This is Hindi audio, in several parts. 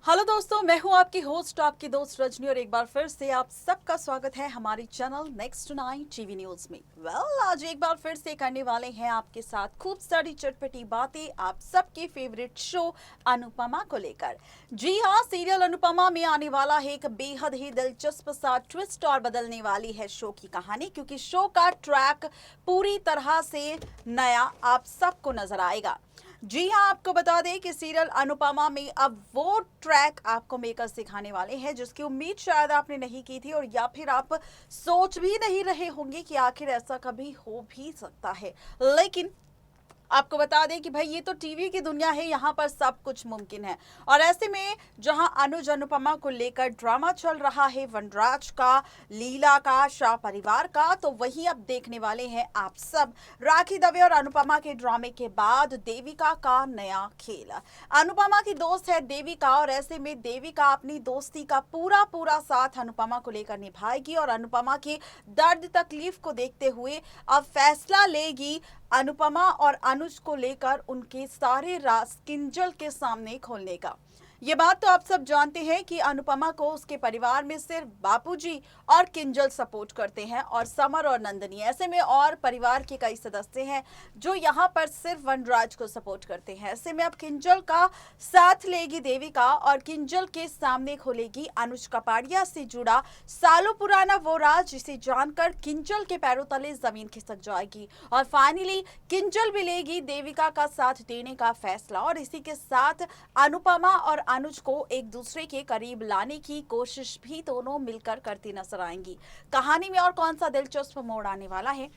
हेलो दोस्तों, मैं हूं आपकी होस्ट, आपकी दोस्त रजनी, और एक बार फिर से आप सबका स्वागत है हमारी channel next nine TV news में। आज एक बार फिर से करने वाले हैं आपके साथ खूब सारी चटपटी बातें आप सबके फेवरेट शो अनुपमा को लेकर। जी हाँ, सीरियल अनुपमा में आने वाला है एक बेहद ही दिलचस्प सा ट्विस्ट और बदलने वाली है शो की कहानी, क्योंकि शो का ट्रैक पूरी तरह से नया आप सबको नजर आएगा। जी हाँ, आपको बता दें कि सीरियल अनुपमा में अब वो ट्रैक आपको मेकर्स सिखाने वाले हैं जिसकी उम्मीद शायद आपने नहीं की थी, और या फिर आप सोच भी नहीं रहे होंगे कि आखिर ऐसा कभी हो भी सकता है। लेकिन आपको बता दें कि भाई ये तो टीवी की दुनिया है, यहाँ पर सब कुछ मुमकिन है। और ऐसे में जहां अनुज अनुपमा को लेकर ड्रामा चल रहा है, वनराज का, लीला का, शाह परिवार का, तो वहीं अब देखने वाले हैं आप सब राखी दवे और अनुपमा के ड्रामे के बाद देविका का नया खेल। अनुपमा की दोस्त है देविका, और ऐसे में देविका अपनी दोस्ती का पूरा पूरा साथ अनुपमा को लेकर निभाएगी और अनुपमा की दर्द तकलीफ को देखते हुए अब फैसला लेगी अनुपमा और अनुज को लेकर उनके सारे राज किंजल के सामने खोलने का। ये बात तो आप सब जानते हैं कि अनुपमा को उसके परिवार में सिर्फ बापूजी और किंजल सपोर्ट करते हैं, और समर और नंदनी, ऐसे में और परिवार के कई सदस्य हैं जो यहाँ पर सिर्फ वनराज को सपोर्ट करते हैं। ऐसे में अब किंजल का साथ लेगी देविका और किंजल के सामने खोलेगी अनुज कपाड़िया से जुड़ा सालों पुराना वो राज, जिसे जानकर किंजल के पैरों तले जमीन खिसक जाएगी। और फाइनली किंजल भी लेगी देविका का साथ देने का फैसला, और इसी के साथ अनुपमा और अनुज को एक दूसरे के करीब लाने की कोशिश भी दोनों मिलकर करती नजर आएंगी। कहानी में और कौन सा दिलचस्प मोड़ आने वाला है,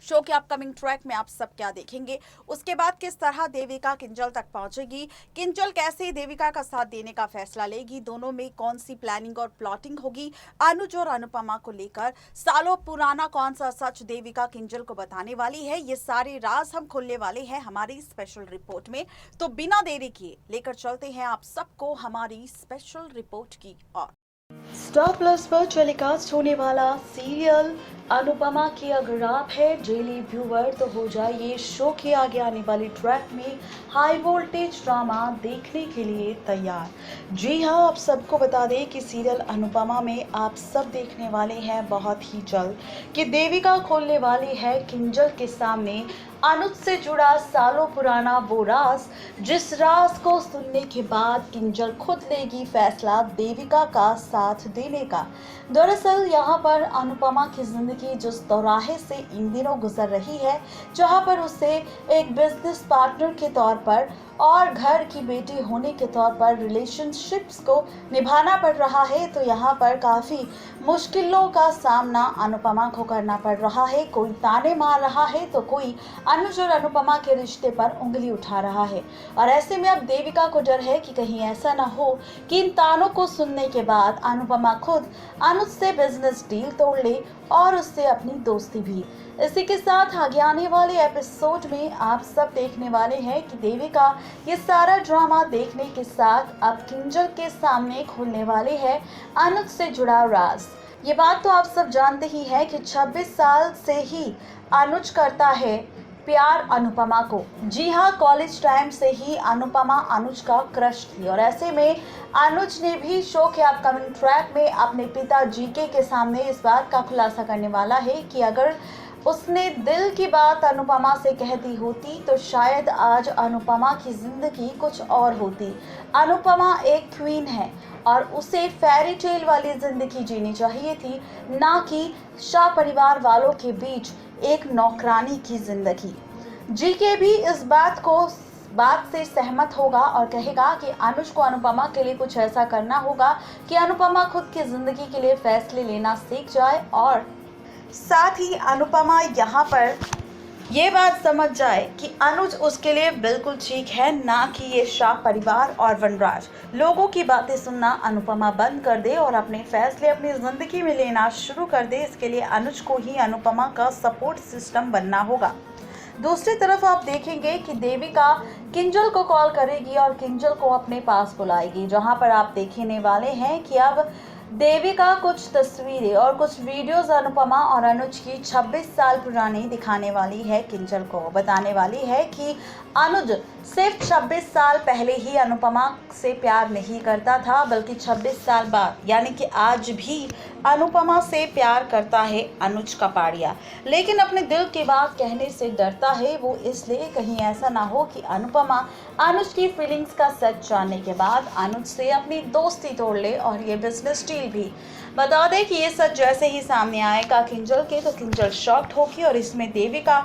शो के अपकमिंग ट्रैक में आप सब क्या देखेंगे, उसके बाद किस तरह देविका किंजल तक पहुंचेगी, किंजल कैसे देविका का साथ देने का फैसला लेगी, दोनों में कौन सी प्लानिंग और प्लॉटिंग होगी, अनुज और अनुपमा को लेकर सालों पुराना कौन सा सच देविका किंजल को बताने वाली है, ये सारे राज हम खोलने वाले हैं हमारी स्पेशल रिपोर्ट में। तो बिना देरी किए लेकर चलते हैं आप सबको हमारी स्पेशल रिपोर्ट की ओर। स्टार प्लस पर टेलीकास्ट होने वाला सीरियल अनुपमा की अगर आप है डेली व्यूवर, तो हो जाइए शो के आगे आने वाली ट्रैक में हाई वोल्टेज ड्रामा देखने के लिए तैयार। जी हाँ, आप सबको बता दें कि सीरियल अनुपमा में आप सब देखने वाले हैं बहुत ही जल्द कि देविका खोलने वाली है किंजल के सामने अनुज से जुड़ा सालों पुराना वो राज, जिस राज को सुनने के बाद किंजल खुद लेगी फैसला देविका का साथ देने का। दरअसल यहाँ पर अनुपमा की जिंदगी जिस दौराहे से इन दिनों गुजर रही है, जहाँ पर उसे एक बिजनेस पार्टनर के तौर पर और घर की बेटी होने के तौर पर रिलेशनशिप्स को निभाना पड़ रहा है, तो यहाँ पर काफ़ी मुश्किलों का सामना अनुपमा को करना पड़ रहा है। कोई ताने मार रहा है तो कोई अनुज और अनुपमा के रिश्ते पर उंगली उठा रहा है, और ऐसे में अब देविका को डर है कि कहीं ऐसा ना हो कि इन तानों को सुनने के बाद अनुपमा खुद अनुज से बिजनेस डील तोड़ ले और उससे अपनी दोस्ती भी। इसी के साथ आगे आने वाले एपिसोड में आप सब देखने वाले हैं कि देविका ये सारा ड्रामा देखने के साथ अब किंजल के सामने खोलने वाले हैं अनुज से जुड़ा राज। ये बात तो आप सब जानते ही हैं कि 26 साल से ही अनुज करता है प्यार अनुपमा को। जी हाँ, कॉलेज टाइम से ही अनुपमा अनुज का क्रश थी, और ऐसे में अनुज ने भी शो के अपकमिंग ट्रैक में अपने पिता जीके के सामने इस बात का खुलासा करने वाला है कि अगर उसने दिल की बात अनुपमा से कह दी होती तो शायद आज अनुपमा की जिंदगी कुछ और होती। अनुपमा एक क्वीन है और उसे फेरी टेल वाली जिंदगी जीनी चाहिए थी, ना कि शाह परिवार वालों के बीच एक नौकरानी की जिंदगी। जीके भी इस बात से सहमत होगा और कहेगा कि अनुज को अनुपमा के लिए कुछ ऐसा करना होगा कि अनुपमा खुद की जिंदगी के लिए फैसले लेना सीख जाए, और साथ ही अनुपमा यहाँ पर ये बात समझ जाए कि अनुज उसके लिए बिल्कुल ठीक है, ना कि ये शाह परिवार और वनराज। लोगों की बातें सुनना अनुपमा बंद कर दे और अपने फैसले अपनी ज़िंदगी में लेना शुरू कर दे। इसके लिए अनुज को ही अनुपमा का सपोर्ट सिस्टम बनना होगा। दूसरी तरफ आप देखेंगे कि देविका किंजल को कॉल करेगी और किंजल को अपने पास बुलाएगी, जहां पर आप देखने वाले हैं कि अब देविका कुछ तस्वीरें और कुछ वीडियोस अनुपमा और अनुज की 26 साल पुरानी दिखाने वाली है किंजल को। बताने वाली है कि अनुज सिर्फ 26 साल पहले ही अनुपमा से प्यार नहीं करता था, बल्कि 26 साल बाद यानी कि आज भी अनुपमा से प्यार करता है अनुज कपाड़िया। लेकिन अपने दिल की बात कहने से डरता है, वो इसलिए कहीं ऐसा ना हो कि अनुपमा अनुज की फीलिंग्स का सच जानने के बाद अनुज से अपनी दोस्ती तोड़ ले और ये बिजनेस डील भी। बता दें कि ये सच जैसे ही सामने आएगा किंजल के, तो किंजल शॉक्ड होगी और इसमें देविका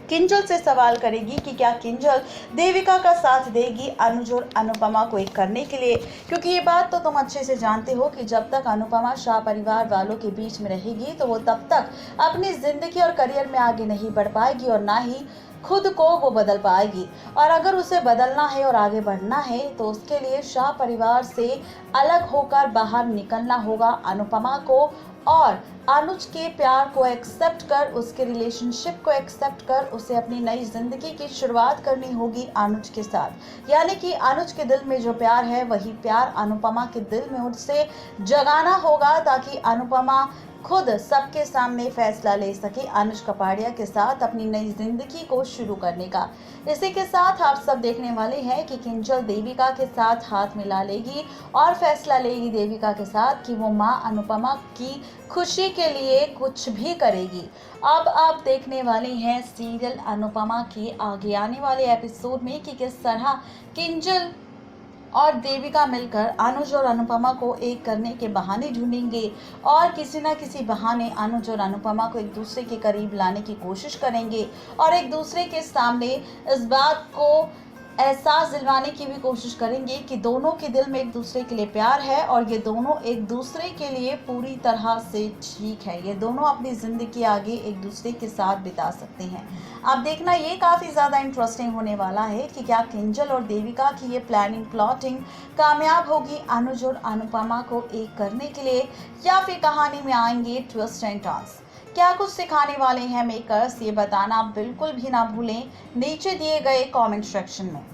किंजल से सवाल करेगी कि क्या किंजल देविका का साथ देगी अनुज और अनुपमा को एक करने के लिए, क्योंकि ये बात तो तुम अच्छे से जानते हो कि जब तक अनुपमा शाह परिवार वालों के बीच में रहेगी तो वो तब तक अपनी जिंदगी और करियर में आगे नहीं बढ़ पाएगी और ना ही खुद को वो बदल पाएगी। और अगर उसे बदलना है और आगे बढ़ना है तो उसके लिए शाह परिवार से अलग होकर बाहर निकलना होगा अनुपमा को, और अनुज के प्यार को एक्सेप्ट कर, उसके रिलेशनशिप को एक्सेप्ट कर उसे अपनी नई जिंदगी की शुरुआत करनी होगी अनुज के साथ। यानी कि अनुज के दिल में जो प्यार है वही प्यार अनुपमा के दिल में उससे जगाना होगा, ताकि अनुपमा खुद सबके सामने फैसला ले सके अनुज कपाड़िया के साथ अपनी नई जिंदगी को शुरू करने का। इसी के साथ आप सब देखने वाले हैं कि किंजल देविका के साथ हाथ मिला लेगी और फैसला लेगी देविका के साथ कि वो मां अनुपमा की खुशी के लिए कुछ भी करेगी। अब आप देखने वाले हैं सीरियल अनुपमा के आगे आने वाले एपिसोड में कि किस तरह किंजल और देविका मिलकर अनुज और अनुपमा को एक करने के बहाने ढूंढेंगे और किसी न किसी बहाने अनुज और अनुपमा को एक दूसरे के करीब लाने की कोशिश करेंगे और एक दूसरे के सामने इस बात को एहसास दिलवाने की भी कोशिश करेंगे कि दोनों के दिल में एक दूसरे के लिए प्यार है और ये दोनों एक दूसरे के लिए पूरी तरह से ठीक है। ये दोनों अपनी ज़िंदगी आगे एक दूसरे के साथ बिता सकते हैं। अब देखना ये काफ़ी ज़्यादा इंटरेस्टिंग होने वाला है कि क्या किंजल और देविका की ये प्लानिंग प्लॉटिंग कामयाब होगी अनुज और अनुपमा को एक करने के लिए, या फिर कहानी में आएंगे ट्विस्ट एंड टर्न्स। क्या कुछ सिखाने वाले हैं मेकर्स, ये बताना बिल्कुल भी ना भूलें नीचे दिए गए कमेंट सेक्शन में।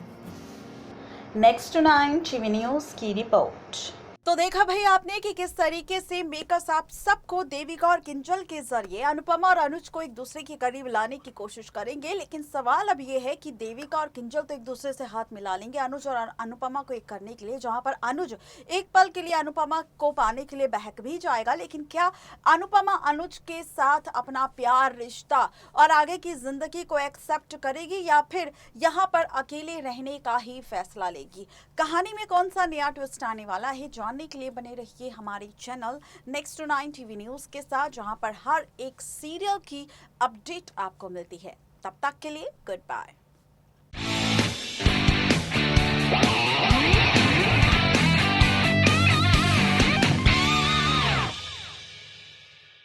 नेक्स्ट 9 टीवी न्यूज़ की रिपोर्ट। तो देखा भाई आपने कि किस तरीके से मेकर्स आप सबको देविका और किंजल के जरिए अनुपमा और अनुज को एक दूसरे के करीब लाने की कोशिश करेंगे। लेकिन सवाल अब ये है कि देविका और किंजल तो एक दूसरे से हाथ मिला लेंगे अनुज और अनुपमा को एक करने के लिए, जहां पर अनुज एक पल के लिए अनुपमा को पाने के लिए बहक भी जाएगा। लेकिन क्या अनुपमा अनुज के साथ अपना प्यार, रिश्ता और आगे की जिंदगी को एक्सेप्ट करेगी, या फिर यहाँ पर अकेले रहने का ही फैसला लेगी? कहानी में कौन सा नया ट्विस्ट आने वाला है, जानने के लिए बने रहिए हमारे चैनल नेक्स्ट 9 टीवी न्यूज़ के साथ, जहां पर हर एक सीरियल की अपडेट आपको मिलती है। तब तक के लिए गुड बाय।